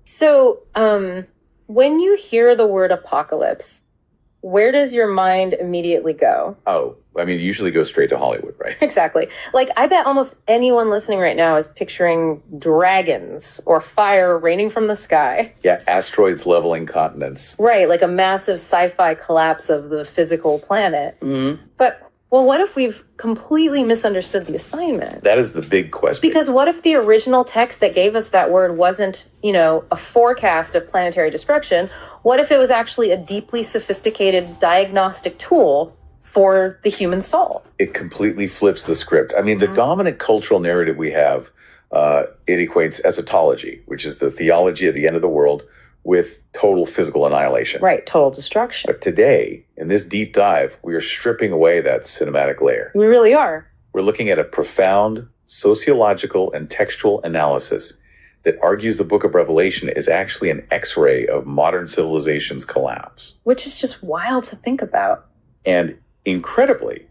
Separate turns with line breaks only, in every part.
So, when you hear the word apocalypse, where does your mind immediately go?
Oh, I mean, it usually goes straight to Hollywood, right?
Exactly. Like, I bet almost anyone listening right now is picturing dragons or fire raining from the sky.
Yeah, asteroids leveling continents.
Right, like a massive sci-fi collapse of the physical planet.
Mm-hmm.
But, well, what if we've completely misunderstood the assignment?
That is the big question.
Because what if the original text that gave us that word wasn't, a forecast of planetary destruction? What if it was actually a deeply sophisticated diagnostic tool for the human soul?
It completely flips the script. I mean, the dominant cultural narrative we have, it equates eschatology, which is the theology of the end of the world, with total physical annihilation.
Right, total destruction.
But today, in this deep dive, we are stripping away that cinematic layer.
We really are.
We're looking at a profound sociological and textual analysis that argues the book of Revelation is actually an X-ray of modern civilization's collapse.
Which is just wild to think about.
And incredibly,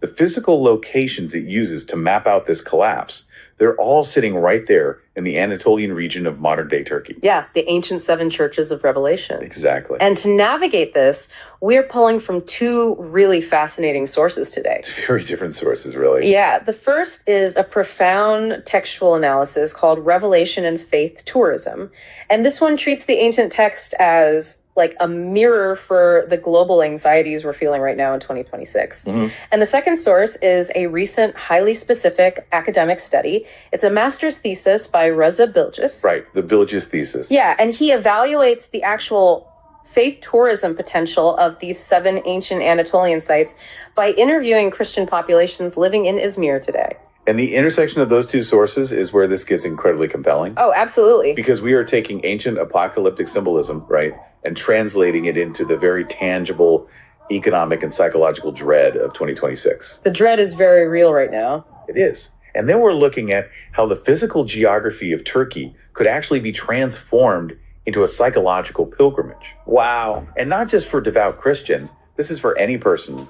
the physical locations it uses to map out this collapse, they're all sitting right there in the Anatolian region of modern-day Turkey.
Yeah, the ancient seven churches of Revelation.
Exactly.
And to navigate this, we're pulling from two really fascinating sources today.
Very different sources, really.
Yeah, the first is a profound textual analysis called Revelation and Faith Tourism. And this one treats the ancient text as like a mirror for the global anxieties we're feeling right now in 2026.
Mm-hmm.
And the second source is a recent, highly specific academic study. It's a master's thesis by Reza Bilgis.
Right, the Bilgis thesis.
Yeah, and he evaluates the actual faith tourism potential of these 7 ancient Anatolian sites by interviewing Christian populations living in Izmir today.
And the intersection of those two sources is where this gets incredibly compelling.
Oh, absolutely.
Because we are taking ancient apocalyptic symbolism, right, and translating it into the very tangible economic and psychological dread of 2026.
The dread is very real right now.
It is. And then we're looking at how the physical geography of Turkey could actually be transformed into a psychological pilgrimage.
Wow.
And not just for devout Christians. This is for any person,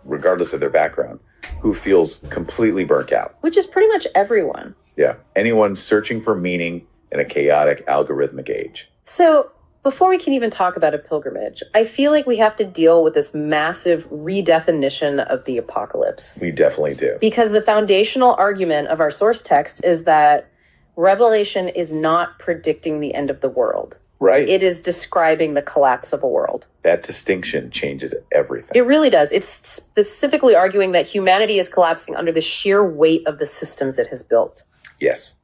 regardless of their background, who feels completely burnt out.
Which is pretty much everyone.
Yeah. Anyone searching for meaning in a chaotic, algorithmic age.
So before we can even talk about a pilgrimage, I feel like we have to deal with this massive redefinition of the apocalypse.
We definitely do.
Because the foundational argument of our source text is that Revelation is not predicting the end of the world.
Right.
It is describing the collapse of a world.
That distinction changes everything.
It really does. It's specifically arguing that humanity is collapsing under the sheer weight of the systems it has built.
Yes.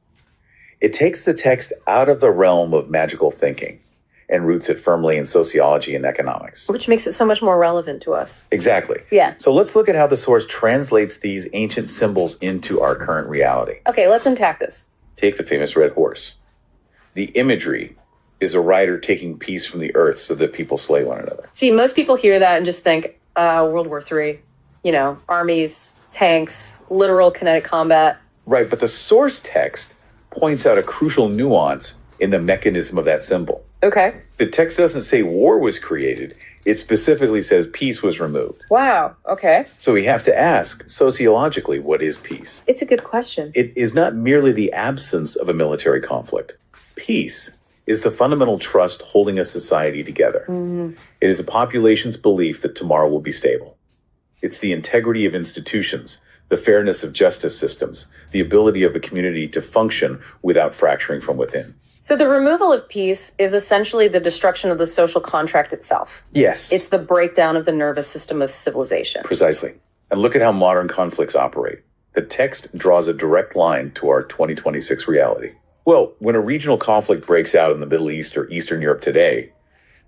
It takes the text out of the realm of magical thinking and roots it firmly in sociology and economics.
Which makes it so much more relevant to us.
Exactly.
Yeah.
So let's look at how the source translates these ancient symbols into our current reality.
Okay, let's unpack this.
Take the famous red horse. The imagery is a rider taking peace from the earth so that people slay one another.
See, most people hear that and just think, World War III, armies, tanks, literal kinetic combat.
Right, but the source text points out a crucial nuance in the mechanism of that symbol.
Okay.
The text doesn't say war was created. It specifically says peace was removed.
Wow. Okay.
So we have to ask, sociologically, what is peace?
It's a good question.
It is not merely the absence of a military conflict. Peace is the fundamental trust holding a society together.
Mm-hmm.
It is a population's belief that tomorrow will be stable. It's the integrity of institutions, the fairness of justice systems, the ability of a community to function without fracturing from within.
So the removal of peace is essentially the destruction of the social contract itself.
Yes.
It's the breakdown of the nervous system of civilization.
Precisely. And look at how modern conflicts operate. The text draws a direct line to our 2026 reality. Well, when a regional conflict breaks out in the Middle East or Eastern Europe today,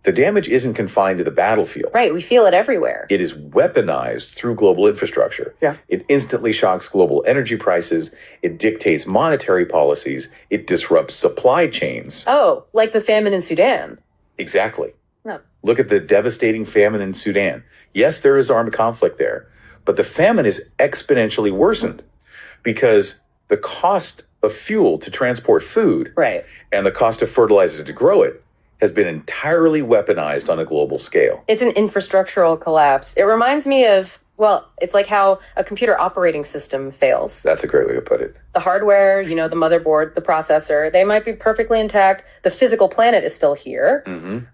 the damage isn't confined to the battlefield.
Right, we feel it everywhere.
It is weaponized through global infrastructure.
Yeah.
It instantly shocks global energy prices. It dictates monetary policies. It disrupts supply chains.
Oh, like the famine in Sudan.
Exactly.
No.
Look at the devastating famine in Sudan. Yes, there is armed conflict there, but the famine is exponentially worsened because the cost of fuel to transport food
right.
and the cost of fertilizer to grow it has been entirely weaponized on a global scale.
It's an infrastructural collapse. It reminds me of Well, it's like how a computer operating system fails.
That's a great way to put it.
The hardware, the motherboard, the processor, they might be perfectly intact. The physical planet is still here.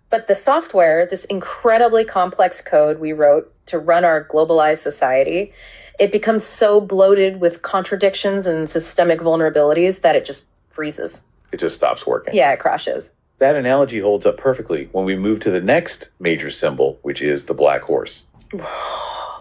But the software, this incredibly complex code we wrote to run our globalized society, it becomes so bloated with contradictions and systemic vulnerabilities that it just freezes.
It just stops working.
Yeah, it crashes.
That analogy holds up perfectly when we move to the next major symbol, which is the black horse.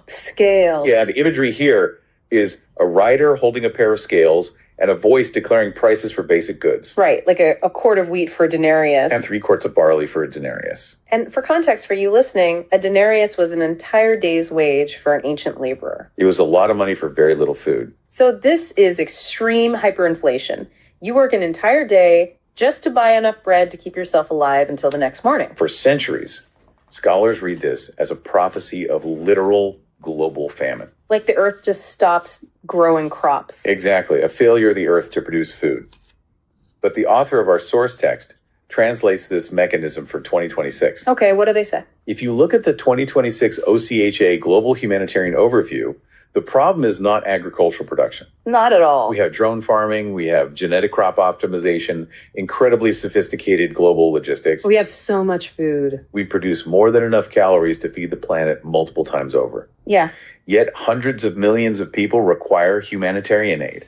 Scales.
Yeah, the imagery here is a rider holding a pair of scales and a voice declaring prices for basic goods.
Right, like a quart of wheat for a denarius.
And 3 quarts of barley for a denarius.
And for context for you listening, a denarius was an entire day's wage for an ancient laborer.
It was a lot of money for very little food.
So this is extreme hyperinflation. You work an entire day just to buy enough bread to keep yourself alive until the next morning.
For centuries, scholars read this as a prophecy of literal global famine.
Like the earth just stops growing crops.
Exactly, a failure of the earth to produce food. But the author of our source text translates this mechanism for 2026.
Okay, what do they say?
If you look at the 2026 OCHA Global Humanitarian Overview, the problem is not agricultural production.
Not at all.
We have drone farming, we have genetic crop optimization, incredibly sophisticated global logistics.
We have so much food.
We produce more than enough calories to feed the planet multiple times over.
Yeah.
Yet hundreds of millions of people require humanitarian aid.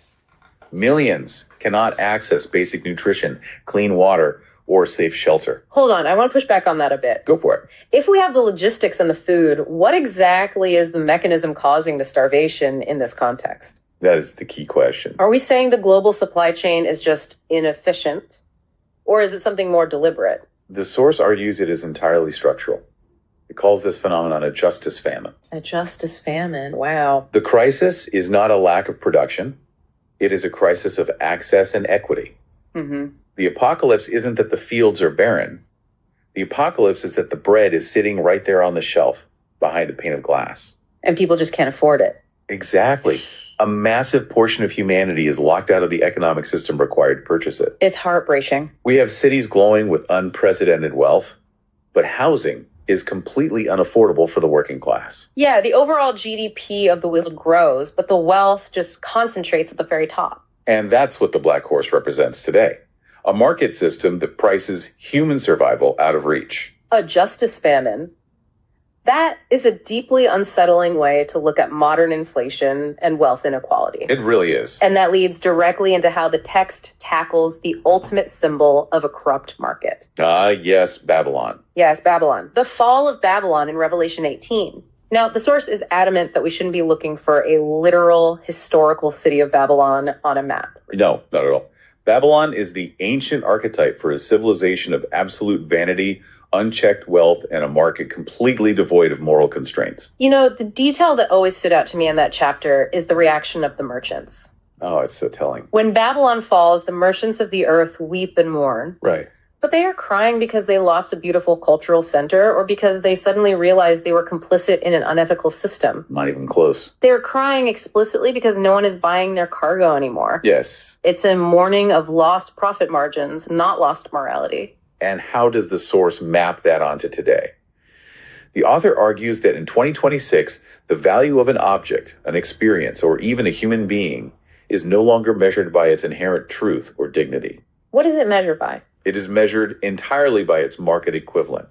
Millions cannot access basic nutrition, clean water, or safe shelter.
Hold on, I want to push back on that a bit.
Go for it.
If we have the logistics and the food, what exactly is the mechanism causing the starvation in this context?
That is the key question.
Are we saying the global supply chain is just inefficient? Or is it something more deliberate?
The source argues it is entirely structural. It calls this phenomenon a justice famine.
A justice famine, wow.
The crisis is not a lack of production. It is a crisis of access and equity. The apocalypse isn't that the fields are barren. The apocalypse is that the bread is sitting right there on the shelf behind a pane of glass.
And people just can't afford it.
Exactly. A massive portion of humanity is locked out of the economic system required to purchase it.
It's heartbreaking.
We have cities glowing with unprecedented wealth, but housing is completely unaffordable for the working class.
Yeah, the overall GDP of the world grows, but the wealth just concentrates at the very top.
And that's what the black horse represents today. A market system that prices human survival out of reach.
A justice famine. That is a deeply unsettling way to look at modern inflation and wealth inequality.
It really is.
And that leads directly into how the text tackles the ultimate symbol of a corrupt market.
Yes, Babylon.
Yes, Babylon. The fall of Babylon in Revelation 18. Now, the source is adamant that we shouldn't be looking for a literal historical city of Babylon on a map.
No, not at all. Babylon is the ancient archetype for a civilization of absolute vanity, unchecked wealth, and a market completely devoid of moral constraints.
The detail that always stood out to me in that chapter is the reaction of the merchants.
Oh, it's so telling.
When Babylon falls, the merchants of the earth weep and mourn.
Right.
But they are crying because they lost a beautiful cultural center or because they suddenly realized they were complicit in an unethical system.
Not even close.
They are crying explicitly because no one is buying their cargo anymore.
Yes.
It's a mourning of lost profit margins, not lost morality.
And how does the source map that onto today? The author argues that in 2026, the value of an object, an experience, or even a human being is no longer measured by its inherent truth or dignity.
What is it measured by?
It is measured entirely by its market equivalent.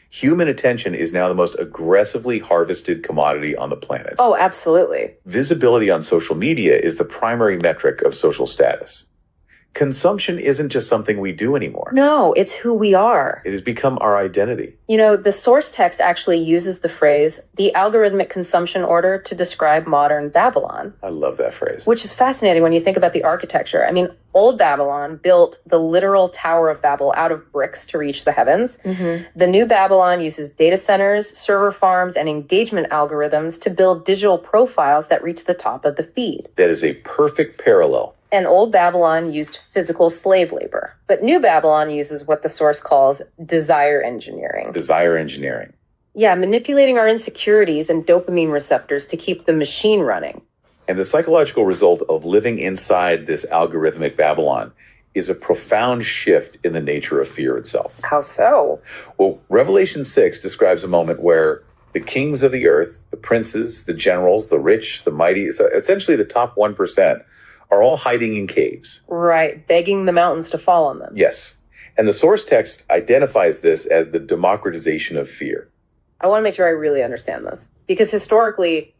Human attention is now the most aggressively harvested commodity on the planet.
Oh, absolutely.
Visibility on social media is the primary metric of social status. Consumption isn't just something we do anymore.
No, it's who we are.
It has become our identity.
The source text actually uses the phrase, the algorithmic consumption order, to describe modern Babylon.
I love that phrase.
Which is fascinating when you think about the architecture. Old Babylon built the literal Tower of Babel out of bricks to reach the heavens. The new Babylon uses data centers, server farms, and engagement algorithms to build digital profiles that reach the top of the feed.
That is a perfect parallel.
And Old Babylon used physical slave labor. But New Babylon uses what the source calls desire engineering.
Desire engineering.
Yeah, manipulating our insecurities and dopamine receptors to keep the machine running.
And the psychological result of living inside this algorithmic Babylon is a profound shift in the nature of fear itself.
How so?
Well, Revelation 6 describes a moment where The kings of the earth, the princes, the generals, the rich, the mighty, so essentially the top 1%, are all hiding in caves.
Right, begging the mountains to fall on them.
Yes. And the source text identifies this as the democratization of fear.
I want to make sure I really understand this. Because historically,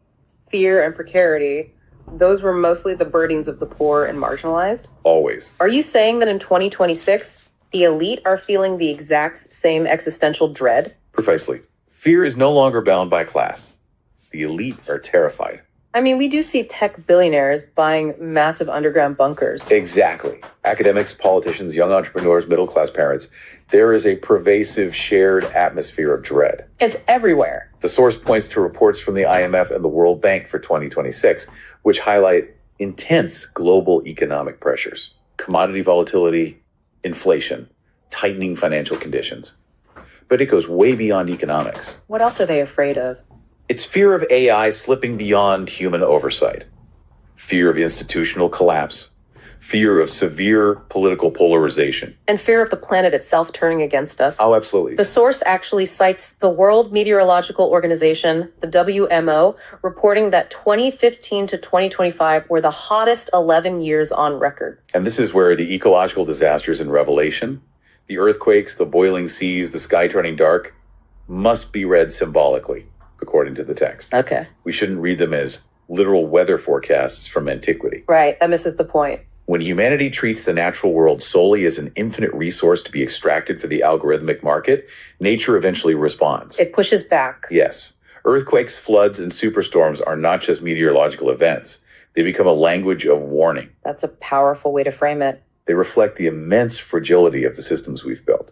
fear and precarity, those were mostly the burdens of the poor and marginalized.
Always.
Are you saying that in 2026, the elite are feeling the exact same existential dread?
Precisely. Fear is no longer bound by class. The elite are terrified.
I mean, we do see tech billionaires buying massive underground bunkers.
Exactly. Academics, politicians, young entrepreneurs, middle-class parents. There is a pervasive shared atmosphere of dread.
It's everywhere.
The source points to reports from the IMF and the World Bank for 2026, which highlight intense global economic pressures, commodity volatility, inflation, tightening financial conditions. But it goes way beyond economics.
What else are they afraid of?
It's fear of AI slipping beyond human oversight, fear of institutional collapse, fear of severe political polarization.
And fear of the planet itself turning against us.
Oh, absolutely.
The source actually cites the World Meteorological Organization, the WMO, reporting that 2015 to 2025 were the hottest 11 years on record.
And this is where the ecological disasters in Revelation, the earthquakes, the boiling seas, the sky turning dark, must be read symbolically, according to the text.
Okay.
We shouldn't read them as literal weather forecasts from antiquity.
Right, that misses the point.
When humanity treats the natural world solely as an infinite resource to be extracted for the algorithmic market, nature eventually responds.
It pushes back.
Yes. Earthquakes, floods, and superstorms are not just meteorological events. They become a language of warning.
That's a powerful way to frame it.
They reflect the immense fragility of the systems we've built.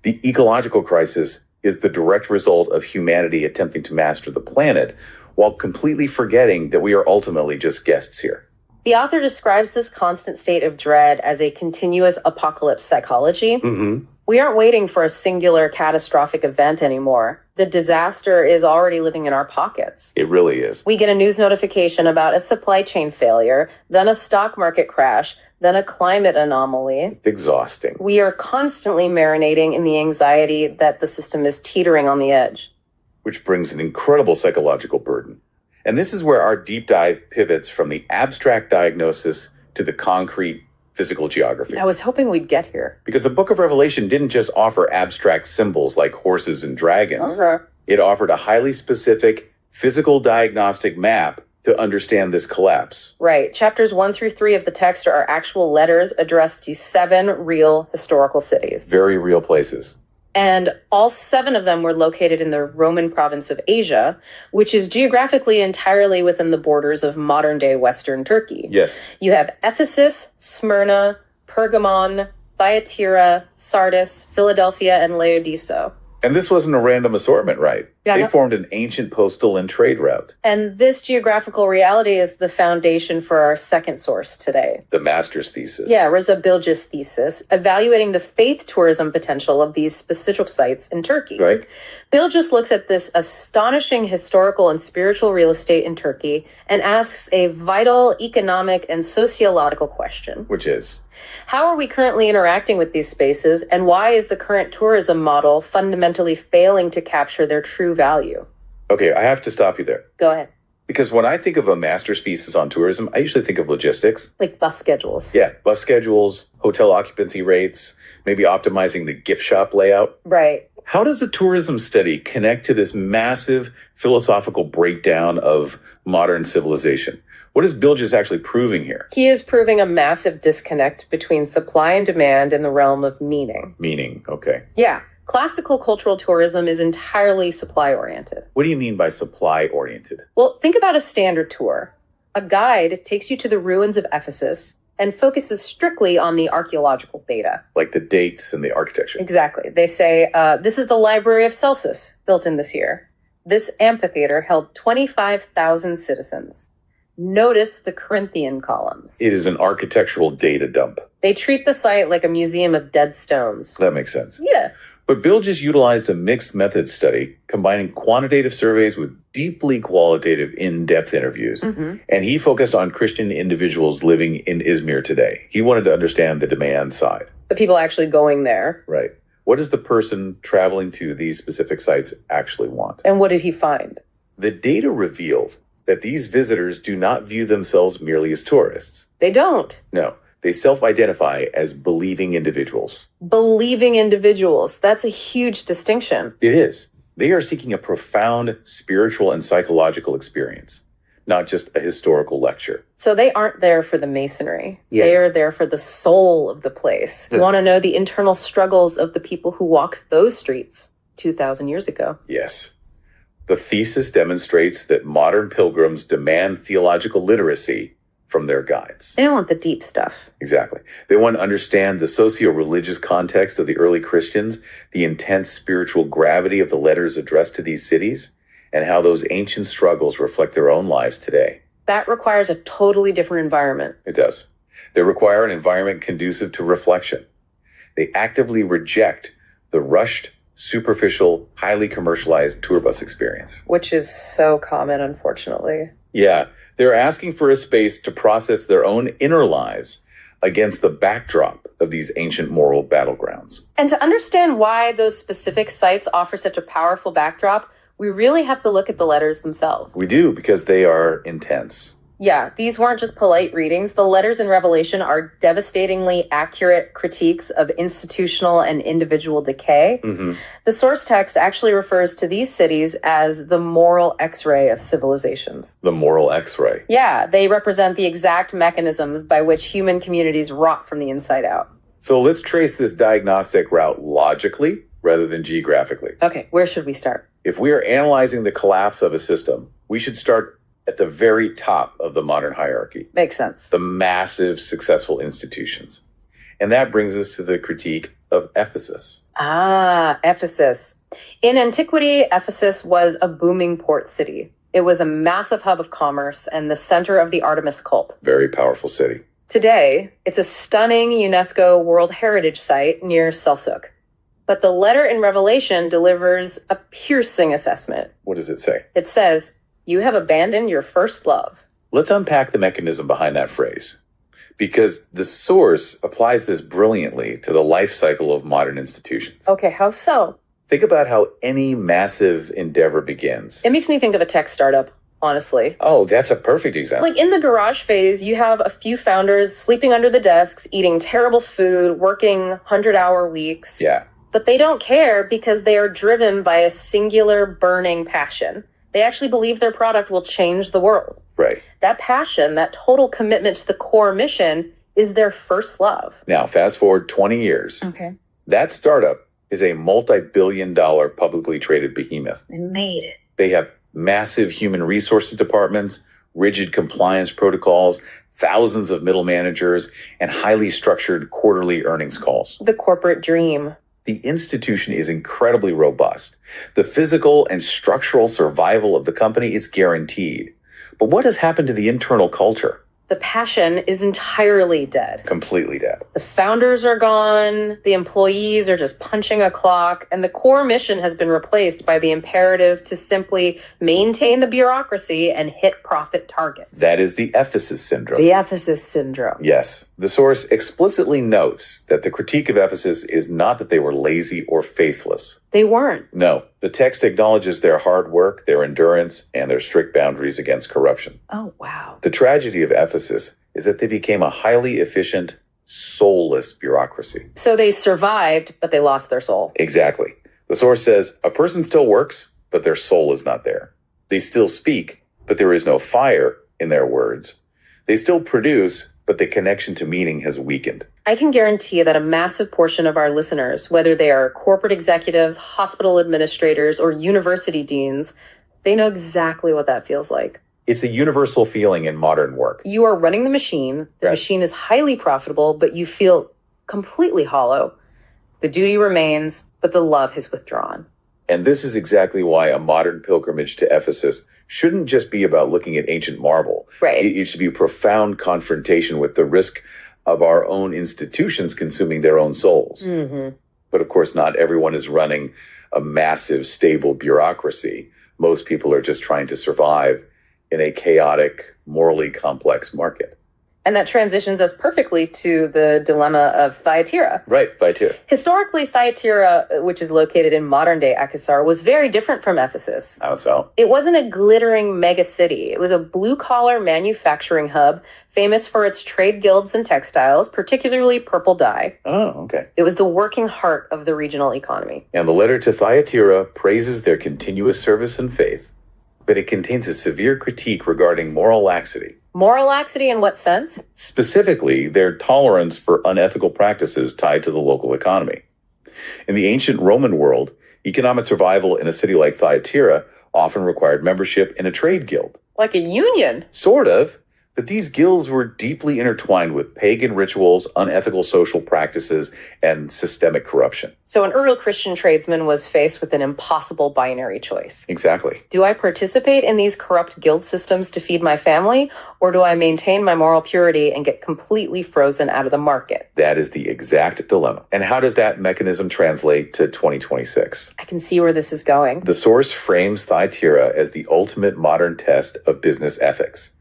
The ecological crisis is the direct result of humanity attempting to master the planet while completely forgetting that we are ultimately just guests here.
The author describes this constant state of dread as a continuous apocalypse psychology.
Mm-hmm.
We aren't waiting for a singular catastrophic event anymore. The disaster is already living in our pockets.
It really is.
We get a news notification about a supply chain failure, then a stock market crash, then a climate anomaly.
It's exhausting.
We are constantly marinating in the anxiety that the system is teetering on the edge.
Which brings an incredible psychological burden. And this is where our deep dive pivots from the abstract diagnosis to the concrete physical geography.
I was hoping we'd get here.
Because the book of Revelation didn't just offer abstract symbols like horses and dragons.
Okay.
It offered a highly specific physical diagnostic map to understand this collapse.
Right. Chapters 1 through 3 of the text are actual letters addressed to 7 real historical cities.
Very real places.
And all 7 of them were located in the Roman province of Asia, which is geographically entirely within the borders of modern-day Western Turkey.
Yes.
You have Ephesus, Smyrna, Pergamum, Thyatira, Sardis, Philadelphia, and Laodicea.
And this wasn't a random assortment, right?
Yeah,
They
no.
formed an ancient postal and trade route.
And this geographical reality is the foundation for our second source today.
The master's thesis.
Yeah, Reza Bilge's thesis, evaluating the faith tourism potential of these specific sites in Turkey.
Right.
Bilges looks at this astonishing historical and spiritual real estate in Turkey and asks a vital economic and sociological question.
Which is?
How are we currently interacting with these spaces, and why is the current tourism model fundamentally failing to capture their true value?
Okay, I have to stop you there.
Go ahead.
Because when I think of a master's thesis on tourism, I usually think of logistics.
Like bus schedules.
Yeah, bus schedules, hotel occupancy rates, maybe optimizing the gift shop layout.
Right.
How does a tourism study connect to this massive philosophical breakdown of modern civilization? What is Bilges actually proving here?
He is proving a massive disconnect between supply and demand in the realm of meaning.
Meaning, okay.
Yeah. Classical cultural tourism is entirely supply-oriented.
What do you mean by supply-oriented?
Well, think about a standard tour. A guide takes you to the ruins of Ephesus and focuses strictly on the archaeological data.
Like the dates and the architecture.
Exactly. They say, this is the Library of Celsus, built in this year. This amphitheater held 25,000 citizens. Notice the Corinthian columns.
It is an architectural data dump.
They treat the site like a museum of dead stones.
That makes sense.
Yeah.
But Bilges utilized a mixed method study, combining quantitative surveys with deeply qualitative, in-depth interviews.
Mm-hmm.
And he focused on Christian individuals living in Izmir today. He wanted to understand the demand side.
The people actually going there.
Right. What does the person traveling to these specific sites actually want?
And what did he find?
The data revealed that these visitors do not view themselves merely as tourists.
They don't.
No, they self-identify as believing individuals.
Believing individuals. That's a huge distinction.
It is. They are seeking a profound spiritual and psychological experience, not just a historical lecture.
So they aren't there for the masonry.
Yeah.
They are there for the soul of the place. You want to know the internal struggles of the people who walked those streets 2,000 years ago.
Yes. The thesis demonstrates that modern pilgrims demand theological literacy from their guides.
They don't want the deep stuff.
Exactly. They want to understand the socio-religious context of the early Christians, the intense spiritual gravity of the letters addressed to these cities, and how those ancient struggles reflect their own lives today.
That requires a totally different environment.
It does. They require an environment conducive to reflection. They actively reject the rushed, superficial, highly commercialized tour bus experience.
Which is so common, unfortunately.
Yeah, they're asking for a space to process their own inner lives against the backdrop of these ancient moral battlegrounds.
And to understand why those specific sites offer such a powerful backdrop, we really have to look at the letters themselves.
We do, because they are intense.
Yeah, these weren't just polite readings. The letters in Revelation are devastatingly accurate critiques of institutional and individual decay.
Mm-hmm.
The source text actually refers to these cities as the moral X-ray of civilizations.
The moral X-ray.
Yeah, they represent the exact mechanisms by which human communities rot from the inside out.
So let's trace this diagnostic route logically rather than geographically.
Okay, where should we start?
If we are analyzing the collapse of a system, we should start at the very top of the modern hierarchy.
Makes sense.
The massive, successful institutions. And that brings us to the critique of Ephesus.
Ah, Ephesus. In antiquity, Ephesus was a booming port city. It was a massive hub of commerce and the center of the Artemis cult.
Very powerful city.
Today, it's a stunning UNESCO World Heritage Site near Selçuk. But the letter in Revelation delivers a piercing assessment.
What does it say?
It says, "You have abandoned your first love."
Let's unpack the mechanism behind that phrase, because the source applies this brilliantly to the life cycle of modern institutions.
Okay, how so?
Think about how any massive endeavor begins.
It makes me think of a tech startup, honestly.
Oh, that's a perfect example.
Like in the garage phase, you have a few founders sleeping under the desks, eating terrible food, working 100-hour weeks.
Yeah.
But they don't care because they are driven by a singular burning passion. They actually believe their product will change the world.
Right.
That passion, that total commitment to the core mission is their first love.
Now, fast forward 20 years.
Okay.
That startup is a multi-billion-dollar publicly traded behemoth.
They made it.
They have massive human resources departments, rigid compliance protocols, thousands of middle managers, and highly structured quarterly earnings calls.
The corporate dream.
The institution is incredibly robust. The physical and structural survival of the company is guaranteed. But what has happened to the internal culture?
The passion is entirely dead.
Completely dead.
The founders are gone, the employees are just punching a clock, and the core mission has been replaced by the imperative to simply maintain the bureaucracy and hit profit targets.
That is the Ephesus syndrome.
The Ephesus syndrome.
Yes. The source explicitly notes that the critique of Ephesus is not that they were lazy or faithless.
They weren't.
No. The text acknowledges their hard work, their endurance, and their strict boundaries against corruption.
Oh, wow.
The tragedy of Ephesus is that they became a highly efficient, soulless bureaucracy.
So they survived, but they lost their soul.
Exactly. The source says a person still works, but their soul is not there. They still speak, but there is no fire in their words. They still produce, but the connection to meaning has weakened.
I can guarantee that a massive portion of our listeners, whether they are corporate executives, hospital administrators, or university deans, they know exactly what that feels like.
It's a universal feeling in modern work.
You are running the machine. The
Right.
machine is highly profitable, but you feel completely hollow. The duty remains, but the love has withdrawn.
And this is exactly why a modern pilgrimage to Ephesus shouldn't just be about looking at ancient marble.
Right.
It should be a profound confrontation with the risk of our own institutions consuming their own souls.
Mm-hmm.
But of course, not everyone is running a massive, stable bureaucracy. Most people are just trying to survive in a chaotic, morally complex market.
And that transitions us perfectly to the dilemma of Thyatira.
Right, Thyatira.
Historically, Thyatira, which is located in modern-day Ephesus, was very different from Ephesus.
How so?
It wasn't a glittering mega city. It was a blue-collar manufacturing hub, famous for its trade guilds and textiles, particularly purple dye.
Oh, okay.
It was the working heart of the regional economy.
And the letter to Thyatira praises their continuous service and faith, but it contains a severe critique regarding moral laxity.
Moral laxity in what sense?
Specifically, their tolerance for unethical practices tied to the local economy. In the ancient Roman world, economic survival in a city like Thyatira often required membership in a trade guild.
Like a union?
Sort of. But these guilds were deeply intertwined with pagan rituals, unethical social practices, and systemic corruption.
So an early Christian tradesman was faced with an impossible binary choice.
Exactly.
Do I participate in these corrupt guild systems to feed my family, or do I maintain my moral purity and get completely frozen out of the market?
That is the exact dilemma. And how does that mechanism translate to 2026?
I can see where this is going.
The source frames Thyatira as the ultimate modern test of business ethics.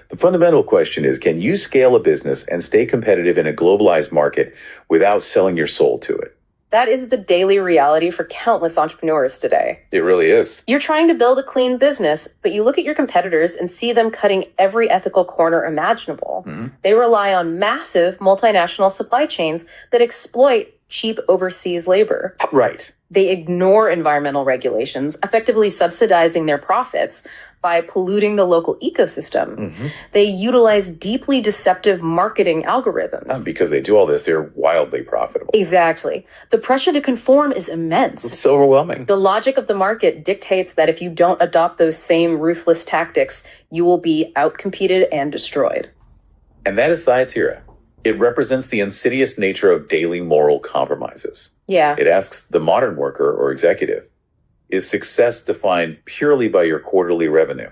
The fundamental question is, can you scale a business and stay competitive in a globalized market without selling your soul to it?
That is the daily reality for countless entrepreneurs today.
It really is.
You're trying to build a clean business, but you look at your competitors and see them cutting every ethical corner imaginable. They rely on massive multinational supply chains that exploit cheap overseas labor.
Right.
They ignore environmental regulations, effectively subsidizing their profits by polluting the local ecosystem. They utilize deeply deceptive marketing algorithms.
Because they do all this, they're wildly profitable.
Exactly. The pressure to conform is immense.
It's overwhelming.
The logic of the market dictates that if you don't adopt those same ruthless tactics, you will be outcompeted and destroyed.
And that is Thyatira. It represents the insidious nature of daily moral compromises.
Yeah.
It asks the modern worker or executive, is success defined purely by your quarterly revenue,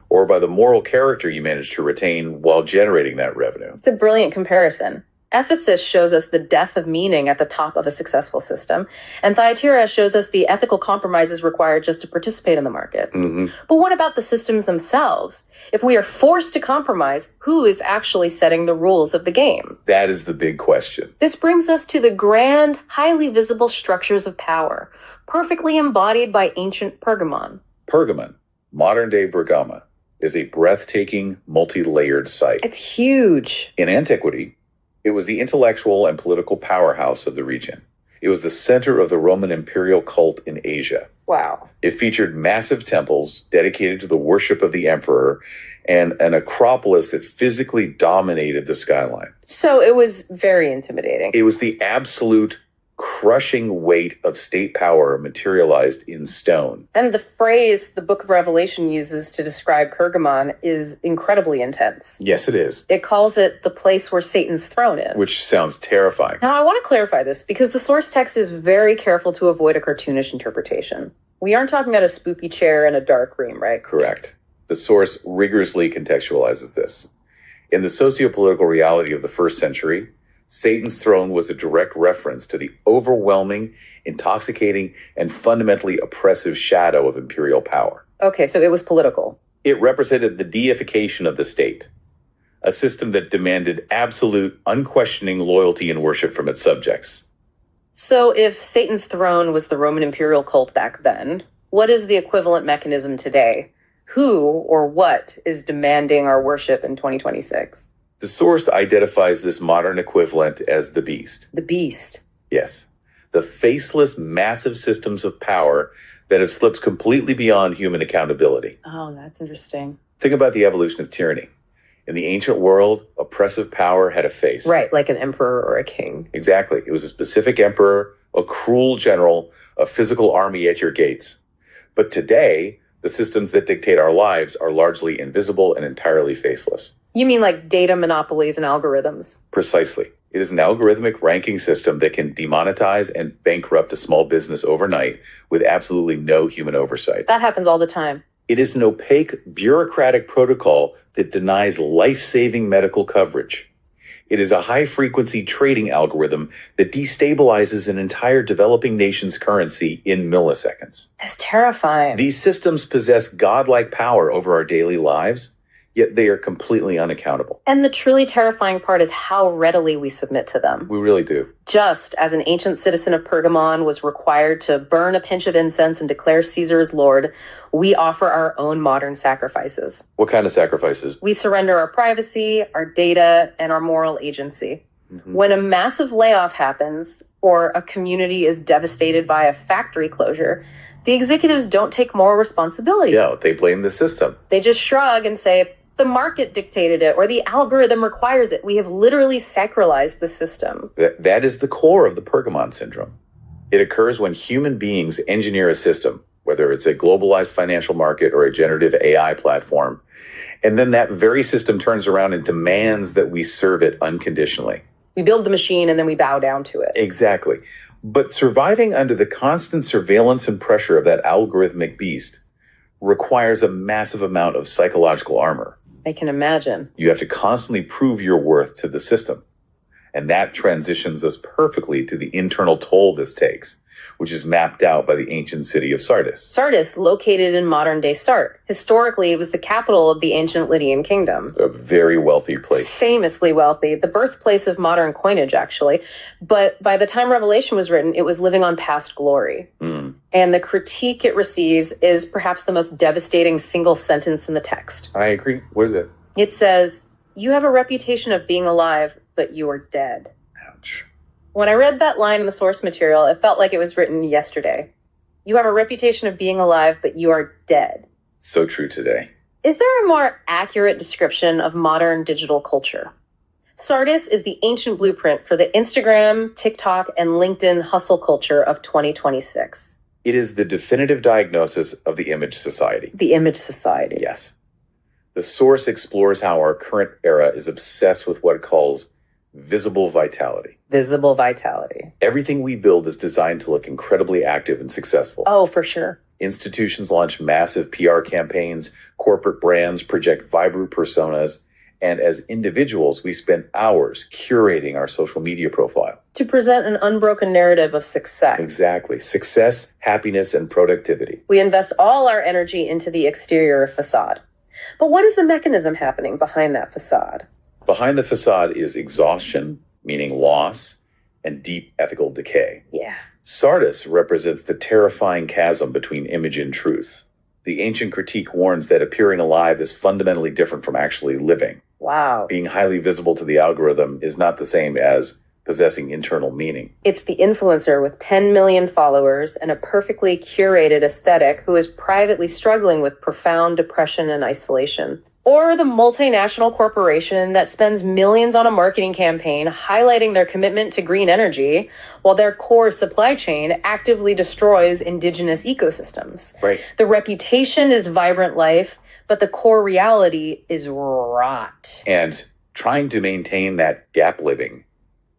or by the moral character you manage to retain while generating that revenue?
It's a brilliant comparison. Ephesus shows us the death of meaning at the top of a successful system, and Thyatira shows us the ethical compromises required just to participate in the market. But what about the systems themselves? If we are forced to compromise, who is actually setting the rules of the game?
That is the big question.
This brings us to the grand, highly visible structures of power, perfectly embodied by ancient Pergamum.
Pergamum, modern-day Bergama, is a breathtaking, multi-layered site.
It's huge.
In antiquity, it was the intellectual and political powerhouse of the region. It was the center of the Roman imperial cult in Asia.
Wow.
It featured massive temples dedicated to the worship of the emperor and an acropolis that physically dominated the skyline.
So it was very intimidating.
It was the absolute crushing weight of state power materialized in stone.
And the phrase the Book of Revelation uses to describe Pergamum is incredibly intense.
Yes, it is.
It calls it the place where Satan's throne is.
Which sounds terrifying.
Now, I want to clarify this because the source text is very careful to avoid a cartoonish interpretation. We aren't talking about a spooky chair in a dark room, right?
Correct. The source rigorously contextualizes this. In the socio-political reality of the first century, Satan's throne was a direct reference to the overwhelming, intoxicating, and fundamentally oppressive shadow of imperial power.
Okay, so it was political.
It represented the deification of the state, a system that demanded absolute, unquestioning loyalty and worship from its subjects.
So if Satan's throne was the Roman imperial cult back then, what is the equivalent mechanism today? Who or what is demanding our worship in 2026?
The source identifies this modern equivalent as the beast.
The beast.
Yes. The faceless, massive systems of power that have slipped completely beyond human accountability.
Oh, that's interesting.
Think about the evolution of tyranny. In the ancient world, oppressive power had a face.
Right, like an emperor or a king.
Exactly. It was a specific emperor, a cruel general, a physical army at your gates. But today, the systems that dictate our lives are largely invisible and entirely faceless.
You mean like data monopolies and algorithms?
Precisely. It is an algorithmic ranking system that can demonetize and bankrupt a small business overnight with absolutely no human oversight.
That happens all the time.
It is an opaque, bureaucratic protocol that denies life-saving medical coverage. It is a high-frequency trading algorithm that destabilizes an entire developing nation's currency in milliseconds.
It's terrifying.
These systems possess godlike power over our daily lives, yet they are completely unaccountable.
And the truly terrifying part is how readily we submit to them.
We really do.
Just as an ancient citizen of Pergamum was required to burn a pinch of incense and declare Caesar as Lord, we offer our own modern sacrifices.
What kind of sacrifices?
We surrender our privacy, our data, and our moral agency. When a massive layoff happens, or a community is devastated by a factory closure, the executives don't take moral responsibility.
Yeah, they blame the system.
They just shrug and say, the market dictated it, or the algorithm requires it. We have literally sacralized the system.
That is the core of the Pergamon syndrome. It occurs when human beings engineer a system, whether it's a globalized financial market or a generative AI platform, and then that very system turns around and demands that we serve it unconditionally.
We build the machine and then we bow down to it.
Exactly. But surviving under the constant surveillance and pressure of that algorithmic beast requires a massive amount of psychological armor.
I can imagine.
You have to constantly prove your worth to the system. And that transitions us perfectly to the internal toll this takes, which is mapped out by the ancient city of Sardis.
Sardis, located in modern-day Sart. Historically, it was the capital of the ancient Lydian kingdom.
A very wealthy place.
Famously wealthy, the birthplace of modern coinage, actually. But by the time Revelation was written, it was living on past glory. And the critique it receives is perhaps the most devastating single sentence in the text.
I agree. What is it?
It says, "You have a reputation of being alive, but you are dead."
Ouch.
When I read that line in the source material, it felt like it was written yesterday. You have a reputation of being alive, but you are dead.
So true today.
Is there a more accurate description of modern digital culture? Sardis is the ancient blueprint for the Instagram, TikTok, and LinkedIn hustle culture of 2026.
It is the definitive diagnosis of the image society.
The image society.
Yes. The source explores how our current era is obsessed with what it calls visible vitality.
Visible vitality.
Everything we build is designed to look incredibly active and successful.
Oh, for sure.
Institutions launch massive PR campaigns, corporate brands project vibrant personas, and as individuals, we spend hours curating our social media profile.
To present an unbroken narrative of success.
Exactly. Success, happiness, and productivity.
We invest all our energy into the exterior facade. But what is the mechanism happening behind that facade?
Behind the facade is exhaustion, meaning loss, and deep ethical decay.
Yeah.
Sardis represents the terrifying chasm between image and truth. The ancient critique warns that appearing alive is fundamentally different from actually living.
Wow.
Being highly visible to the algorithm is not the same as possessing internal meaning.
It's the influencer with 10 million followers and a perfectly curated aesthetic who is privately struggling with profound depression and isolation. Or the multinational corporation that spends millions on a marketing campaign highlighting their commitment to green energy while their core supply chain actively destroys indigenous ecosystems.
Right.
The reputation is vibrant life, but the core reality is rot.
And trying to maintain that gap living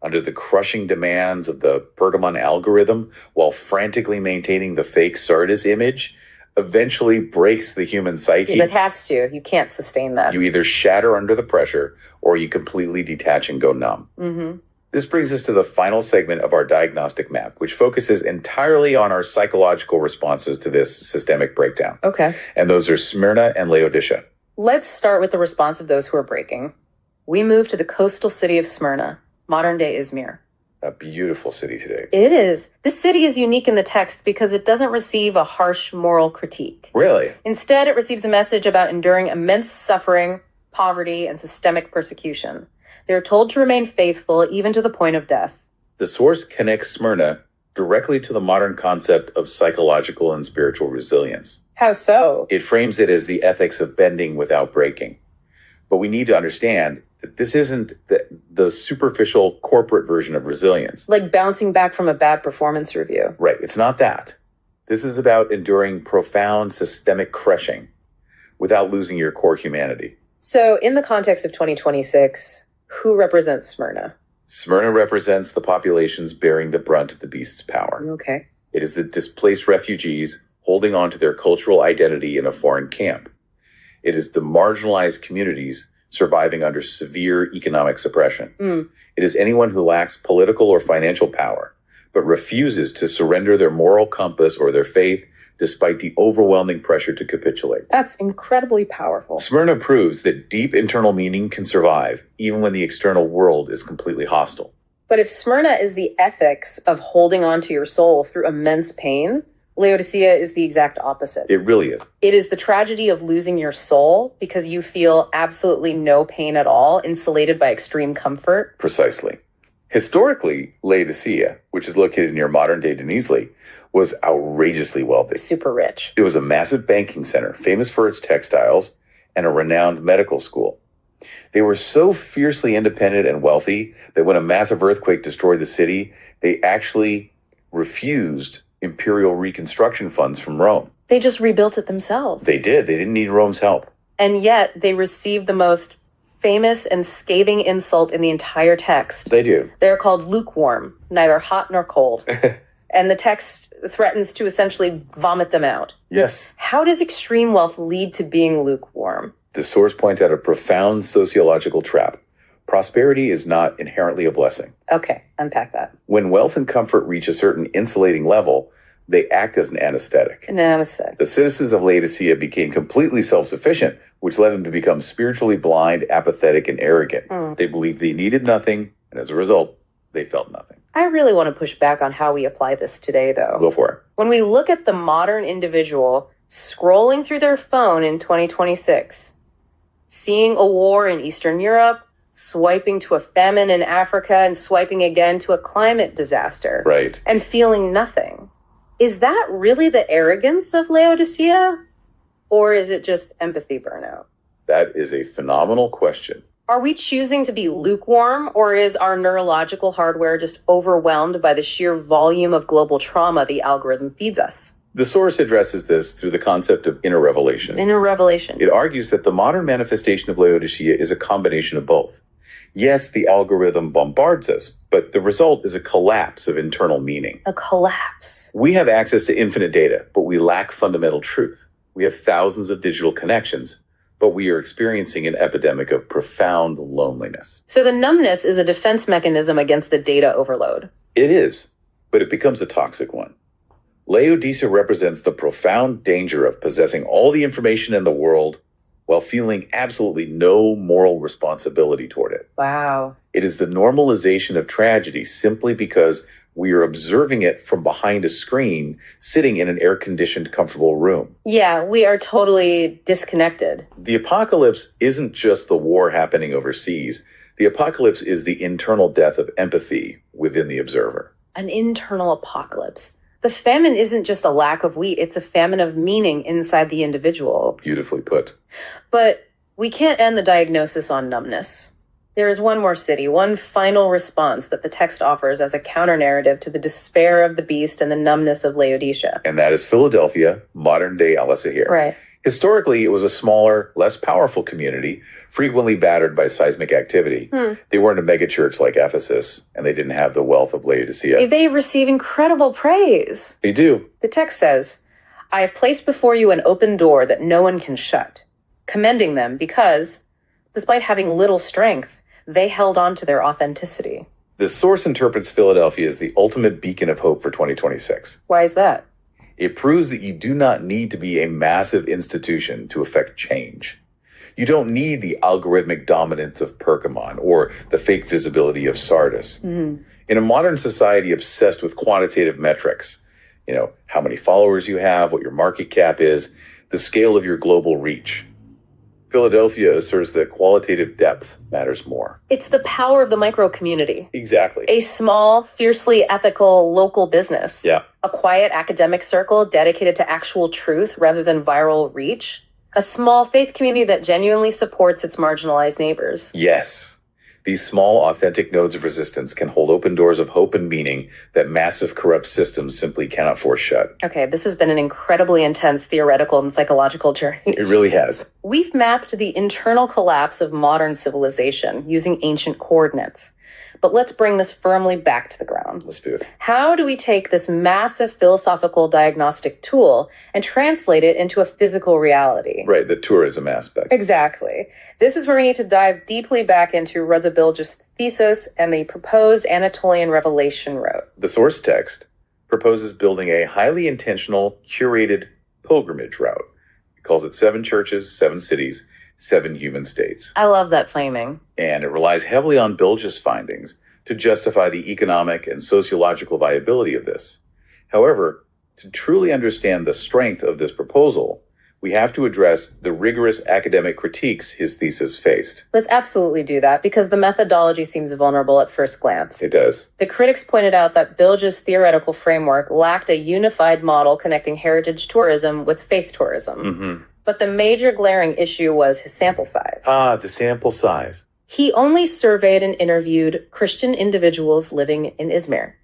under the crushing demands of the Pergamon algorithm while frantically maintaining the fake Sardis image eventually breaks the human psyche.
It has to. You can't sustain that.
You either shatter under the pressure or you completely detach and go numb.
Mm-hmm.
This brings us to the final segment of our diagnostic map, which focuses entirely on our psychological responses to this systemic breakdown.
Okay.
And those are Smyrna and Laodicea.
Let's start with the response of those who are breaking. We move to the coastal city of Smyrna, modern-day Izmir.
A beautiful city today.
It is. This city is unique in the text because it doesn't receive a harsh moral critique.
Really?
Instead, it receives a message about enduring immense suffering, poverty, and systemic persecution. They are told to remain faithful even to the point of death.
The source connects Smyrna directly to the modern concept of psychological and spiritual resilience.
How so?
It frames it as the ethics of bending without breaking. But we need to understand that this isn't the superficial corporate version of resilience.
Like bouncing back from a bad performance review.
Right. It's not that. This is about enduring profound systemic crushing without losing your core humanity.
So in the context of 2026, who represents Smyrna?
Smyrna represents the populations bearing the brunt of the beast's power.
Okay.
It is the displaced refugees holding on to their cultural identity in a foreign camp. It is the marginalized communities surviving under severe economic suppression. It is anyone who lacks political or financial power, but refuses to surrender their moral compass or their faith despite the overwhelming pressure to capitulate.
That's incredibly powerful.
Smyrna proves that deep internal meaning can survive, even when the external world is completely hostile.
But if Smyrna is the ethics of holding on to your soul through immense pain, Laodicea is the exact opposite.
It really is.
It is the tragedy of losing your soul because you feel absolutely no pain at all, insulated by extreme comfort.
Precisely. Historically, Laodicea, which is located near modern-day Denizli, was outrageously wealthy.
Super rich.
It was a massive banking center, famous for its textiles, and a renowned medical school. They were so fiercely independent and wealthy that when a massive earthquake destroyed the city, they actually refused imperial reconstruction funds from Rome.
They just rebuilt it themselves.
They did. They didn't need Rome's help.
And yet they received the most famous and scathing insult in the entire text.
They do.
They're called lukewarm, neither hot nor cold. And the text threatens to essentially vomit them out.
Yes.
How does extreme wealth lead to being lukewarm?
The source points out a profound sociological trap. Prosperity is not inherently a blessing.
Okay, unpack that.
When wealth and comfort reach a certain insulating level, they act as an anesthetic.
An anesthetic.
The citizens of Laodicea became completely self-sufficient, which led them to become spiritually blind, apathetic, and arrogant. They believed they needed nothing, and as a result, they felt nothing.
I really want to push back on how we apply this today, though.
Go for it.
When we look at the modern individual scrolling through their phone in 2026, seeing a war in Eastern Europe, swiping to a famine in Africa, and swiping again to a climate disaster.
Right.
And feeling nothing. Is that really the arrogance of Laodicea? Or is it just empathy burnout?
That is a phenomenal question.
Are we choosing to be lukewarm, or is our neurological hardware just overwhelmed by the sheer volume of global trauma the algorithm feeds us?
The source addresses this through the concept of inner revelation.
Inner revelation.
It argues that the modern manifestation of Laodicea is a combination of both. Yes, the algorithm bombards us, but the result is a collapse of internal meaning.
A collapse.
We have access to infinite data, but we lack fundamental truth. We have thousands of digital connections, but we are experiencing an epidemic of profound loneliness.
So the numbness is a defense mechanism against the data overload.
It is, but it becomes a toxic one. Laodicea represents the profound danger of possessing all the information in the world while feeling absolutely no moral responsibility toward it.
Wow.
It is the normalization of tragedy simply because we are observing it from behind a screen, sitting in an air-conditioned, comfortable room.
Yeah, we are totally disconnected.
The apocalypse isn't just the war happening overseas. The apocalypse is the internal death of empathy within the observer.
An internal apocalypse. The famine isn't just a lack of wheat, it's a famine of meaning inside the individual.
Beautifully put.
But we can't end the diagnosis on numbness. There is one more city, one final response that the text offers as a counter-narrative to the despair of the beast and the numbness of Laodicea.
And that is Philadelphia, modern-day Al-Asahir.
Right.
Historically, it was a smaller, less powerful community, frequently battered by seismic activity. They weren't a megachurch like Ephesus, and they didn't have the wealth of Laodicea.
They receive incredible praise.
They do.
The text says, I have placed before you an open door that no one can shut, commending them because, despite having little strength, they held on to their authenticity.
The source interprets Philadelphia as the ultimate beacon of hope for 2026.
Why is that?
It proves that you do not need to be a massive institution to affect change. You don't need the algorithmic dominance of Pergamum or the fake visibility of Sardis. In a modern society obsessed with quantitative metrics, how many followers you have, what your market cap is, the scale of your global reach, Philadelphia asserts that qualitative depth matters more.
It's the power of the micro community.
Exactly.
A small, fiercely ethical local business.
Yeah.
A quiet academic circle dedicated to actual truth rather than viral reach. A small faith community that genuinely supports its marginalized neighbors.
Yes. These small, authentic nodes of resistance can hold open doors of hope and meaning that massive, corrupt systems simply cannot force shut.
Okay, this has been an incredibly intense theoretical and psychological journey.
It really has.
We've mapped the internal collapse of modern civilization using ancient coordinates. But let's bring this firmly back to the ground.
Let's do it.
How do we take this massive philosophical diagnostic tool and translate it into a physical reality?
Right, the tourism aspect.
Exactly. This is where we need to dive deeply back into Rudzabilge's thesis and the proposed Anatolian revelation route.
The source text, proposes building a highly intentional, curated pilgrimage route. It calls it 7 churches, 7 cities, 7 human states.
I love that framing.
And it relies heavily on Bilge's findings to justify the economic and sociological viability of this. However, to truly understand the strength of this proposal, we have to address the rigorous academic critiques his thesis faced.
Let's absolutely do that, because the methodology seems vulnerable at first glance.
It does.
The critics pointed out that Bilge's theoretical framework lacked a unified model connecting heritage tourism with faith tourism. But the major glaring issue was his sample size.
The sample size.
He only surveyed and interviewed Christian individuals living in Izmir.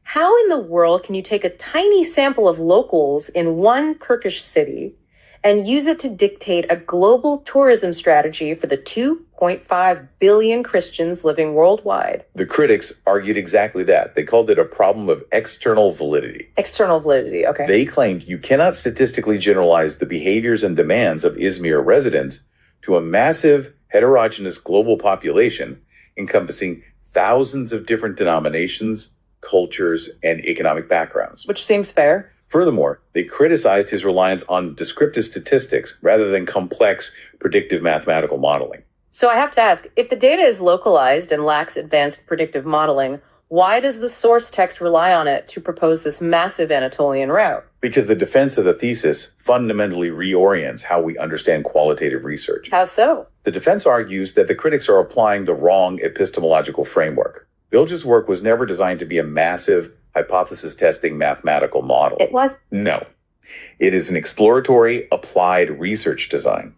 How in the world can you take a tiny sample of locals in one Turkish city and use it to dictate a global tourism strategy for the 2.5 billion Christians living worldwide?
The critics argued exactly that. They called it a problem of external validity.
External validity, okay.
They claimed you cannot statistically generalize the behaviors and demands of Izmir residents to a massive, heterogeneous global population encompassing thousands of different denominations, cultures, and economic backgrounds.
Which seems fair.
Furthermore, they criticized his reliance on descriptive statistics rather than complex predictive mathematical modeling.
So I have to ask, if the data is localized and lacks advanced predictive modeling, why does the source text rely on it to propose this massive Anatolian route?
Because the defense of the thesis fundamentally reorients how we understand qualitative research.
How so?
The defense argues that the critics are applying the wrong epistemological framework. Bilge's work was never designed to be a massive, hypothesis-testing mathematical model.
It was?
No. It is an exploratory, applied research design.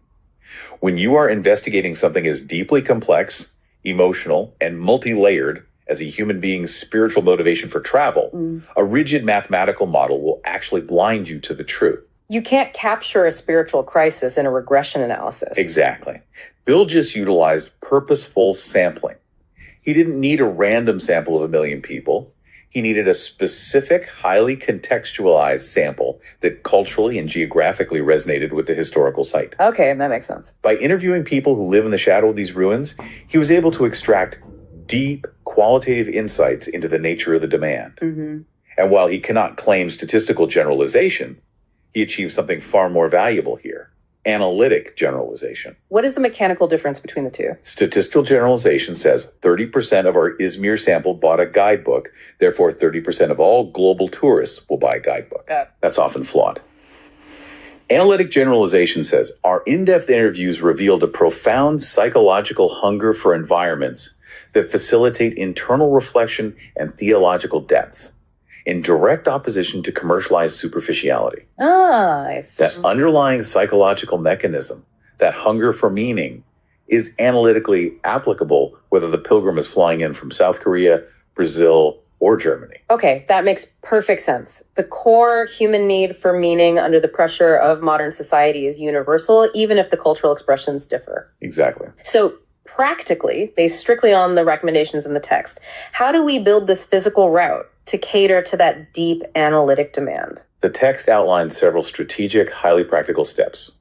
When you are investigating something as deeply complex, emotional, and multi-layered as a human being's spiritual motivation for travel, a rigid mathematical model will actually blind you to the truth.
You can't capture a spiritual crisis in a regression analysis.
Exactly. Bilges utilized purposeful sampling. He didn't need a random sample of 1 million people. He needed a specific, highly contextualized sample that culturally and geographically resonated with the historical site.
Okay, that makes sense.
By interviewing people who live in the shadow of these ruins, he was able to extract deep, qualitative insights into the nature of the demand. And while he cannot claim statistical generalization, he achieved something far more valuable here: analytic generalization.
What is the mechanical difference between the two?
Statistical generalization says 30% of our Izmir sample bought a guidebook, therefore 30% of all global tourists will buy a guidebook. That's often flawed. Analytic generalization says our in-depth interviews revealed a profound psychological hunger for environments that facilitate internal reflection and theological depth, in direct opposition to commercialized superficiality.
I see.
That underlying psychological mechanism, that hunger for meaning, is analytically applicable whether the pilgrim is flying in from South Korea, Brazil, or Germany.
Okay, that makes perfect sense. The core human need for meaning under the pressure of modern society is universal, even if the cultural expressions differ.
Exactly.
So, practically, based strictly on the recommendations in the text, how do we build this physical route to cater to that deep analytic demand?
The text outlines several strategic, highly practical steps.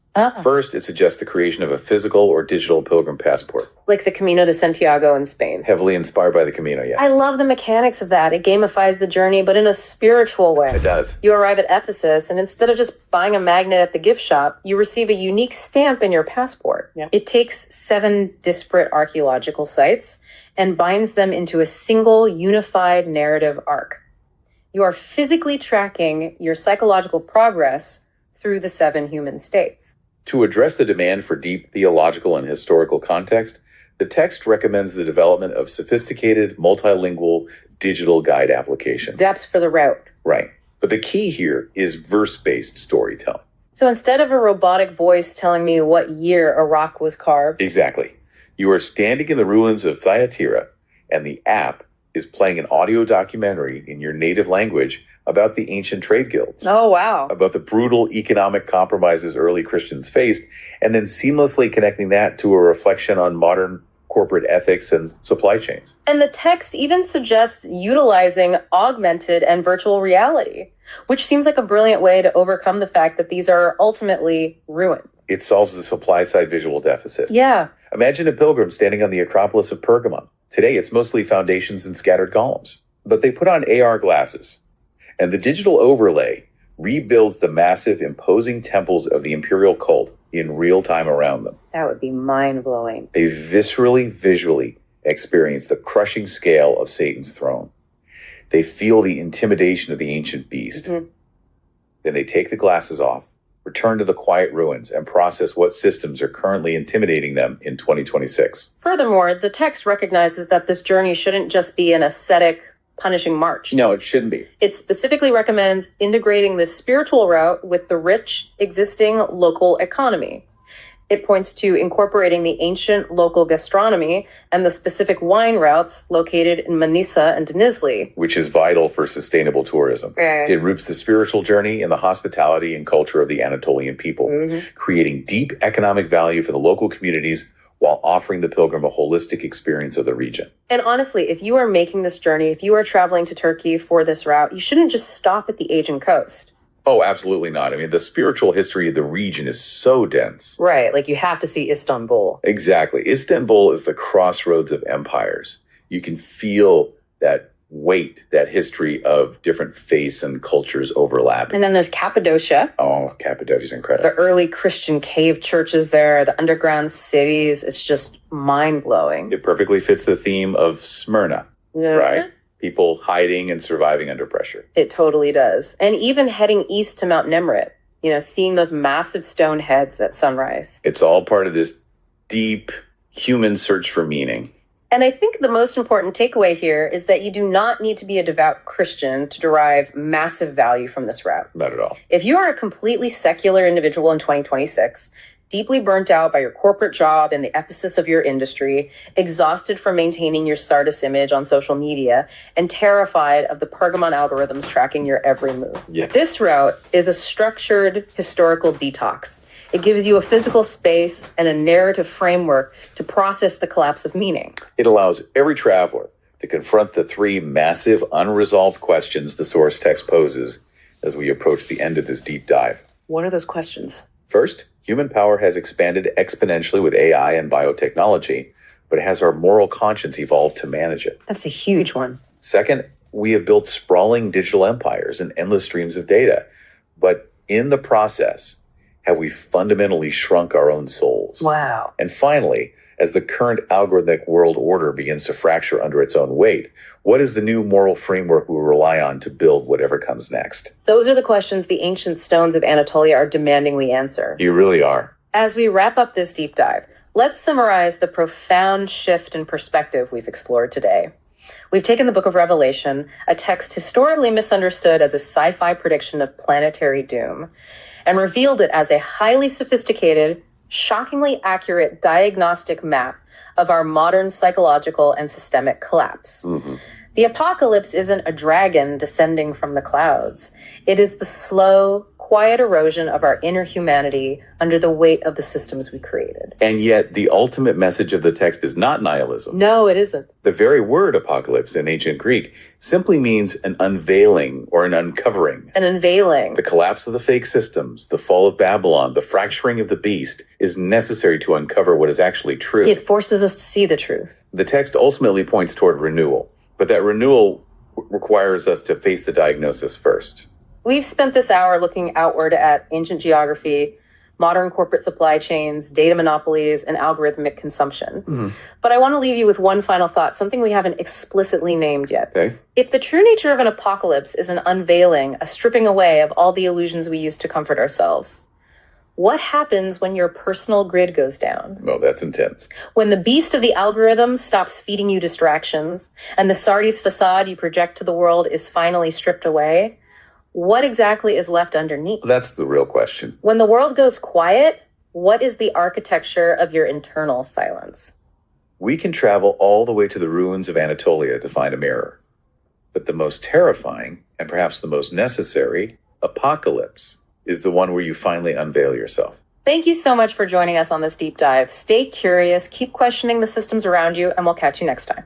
First, it suggests the creation of a physical or digital pilgrim passport.
Like the Camino de Santiago in Spain.
Heavily inspired by the Camino, yes.
I love the mechanics of that. It gamifies the journey, but in a spiritual way.
It does.
You arrive at Ephesus, and instead of just buying a magnet at the gift shop, you receive a unique stamp in your passport. Yeah. It takes 7 disparate archaeological sites and binds them into a single unified narrative arc. You are physically tracking your psychological progress through the 7 human states.
To address the demand for deep theological and historical context, the text recommends the development of sophisticated, multilingual, digital guide applications.
Depths for the route.
Right. But the key here is verse-based storytelling.
So instead of a robotic voice telling me what year a rock was carved.
Exactly. You are standing in the ruins of Thyatira, and the app is playing an audio documentary in your native language about the ancient trade guilds.
Oh, wow.
About the brutal economic compromises early Christians faced, and then seamlessly connecting that to a reflection on modern corporate ethics and supply chains.
And the text even suggests utilizing augmented and virtual reality, which seems like a brilliant way to overcome the fact that these are ultimately ruins.
It solves the supply side visual deficit.
Yeah.
Imagine a pilgrim standing on the Acropolis of Pergamum. Today, it's mostly foundations and scattered columns. But they put on AR glasses, And the digital overlay rebuilds the massive, imposing temples of the imperial cult in real time around them.
That would be mind-blowing.
They viscerally, visually experience the crushing scale of Satan's throne. They feel the intimidation of the ancient beast.
Mm-hmm.
Then they take the glasses off, return to the quiet ruins, and process what systems are currently intimidating them in 2026.
Furthermore, the text recognizes that this journey shouldn't just be an ascetic, punishing march.
No, it shouldn't be.
It specifically recommends integrating this spiritual route with the rich, existing local economy. It points to incorporating the ancient local gastronomy and the specific wine routes located in Manisa and Denizli,
Which is vital for sustainable tourism.
Right.
It roots the spiritual journey in the hospitality and culture of the Anatolian people, creating deep economic value for the local communities while offering the pilgrim a holistic experience of the region.
And honestly, if you are making this journey, if you are traveling to Turkey for this route, you shouldn't just stop at the Aegean coast.
Oh, absolutely not. I mean, the spiritual history of the region is so dense.
Right, like you have to see Istanbul.
Exactly. Istanbul is the crossroads of empires. You can feel that weight, that history of different faiths and cultures overlapping.
And then there's Cappadocia,
Oh, Cappadocia's incredible.
the early Christian cave churches there, the underground cities. It's just mind-blowing.
It perfectly fits the theme of Smyrna, right? People hiding and surviving under pressure.
It totally does. And even heading east to Mount Nemrut, seeing those massive stone heads at sunrise.
It's all part of this deep human search for meaning.
And I think the most important takeaway here is that you do not need to be a devout Christian to derive massive value from this route.
Not at all.
If you are a completely secular individual in 2026, deeply burnt out by your corporate job and the Ephesus of your industry, exhausted from maintaining your Sardis image on social media, and terrified of the Pergamum algorithms tracking your every move.
Yeah.
This route is a structured historical detox. It gives you a physical space and a narrative framework to process the collapse of meaning.
It allows every traveler to confront the three massive unresolved questions the source text poses as we approach the end of this deep dive.
What are those questions?
First, human power has expanded exponentially with AI and biotechnology, but has our moral conscience evolved to manage it?
That's a huge one.
Second, we have built sprawling digital empires and endless streams of data, but in the process, have we fundamentally shrunk our own souls?
Wow.
And finally, as the current algorithmic world order begins to fracture under its own weight, what is the new moral framework we will rely on to build whatever comes next?
Those are the questions the ancient stones of Anatolia are demanding we answer.
You really are.
As we wrap up this deep dive, let's summarize the profound shift in perspective we've explored today. We've taken the book of Revelation, a text historically misunderstood as a sci-fi prediction of planetary doom, and revealed it as a highly sophisticated, shockingly accurate diagnostic map of our modern psychological and systemic collapse. The apocalypse isn't a dragon descending from the clouds. It is the slow, quiet erosion of our inner humanity under the weight of the systems we created.
And yet, the ultimate message of the text is not nihilism.
No, it isn't.
The very word apocalypse in ancient Greek simply means an unveiling or an uncovering.
An unveiling.
The collapse of the fake systems, the fall of Babylon, the fracturing of the beast is necessary to uncover what is actually true.
It forces us to see the truth.
The text ultimately points toward renewal, but that renewal requires us to face the diagnosis first.
We've spent this hour looking outward at ancient geography, modern corporate supply chains, data monopolies, and algorithmic consumption. But I want to leave you with one final thought, something we haven't explicitly named yet.
Okay.
If the true nature of an apocalypse is an unveiling, a stripping away of all the illusions we use to comfort ourselves, what happens when your personal grid goes down?
Well, that's intense.
When the beast of the algorithm stops feeding you distractions, and the Sardis facade you project to the world is finally stripped away, what exactly is left underneath?
That's the real question.
When the world goes quiet, what is the architecture of your internal silence?
We can travel all the way to the ruins of Anatolia to find a mirror. But the most terrifying, and perhaps the most necessary, apocalypse is the one where you finally unveil yourself.
Thank you so much for joining us on this deep dive. Stay curious, keep questioning the systems around you, and we'll catch you next time.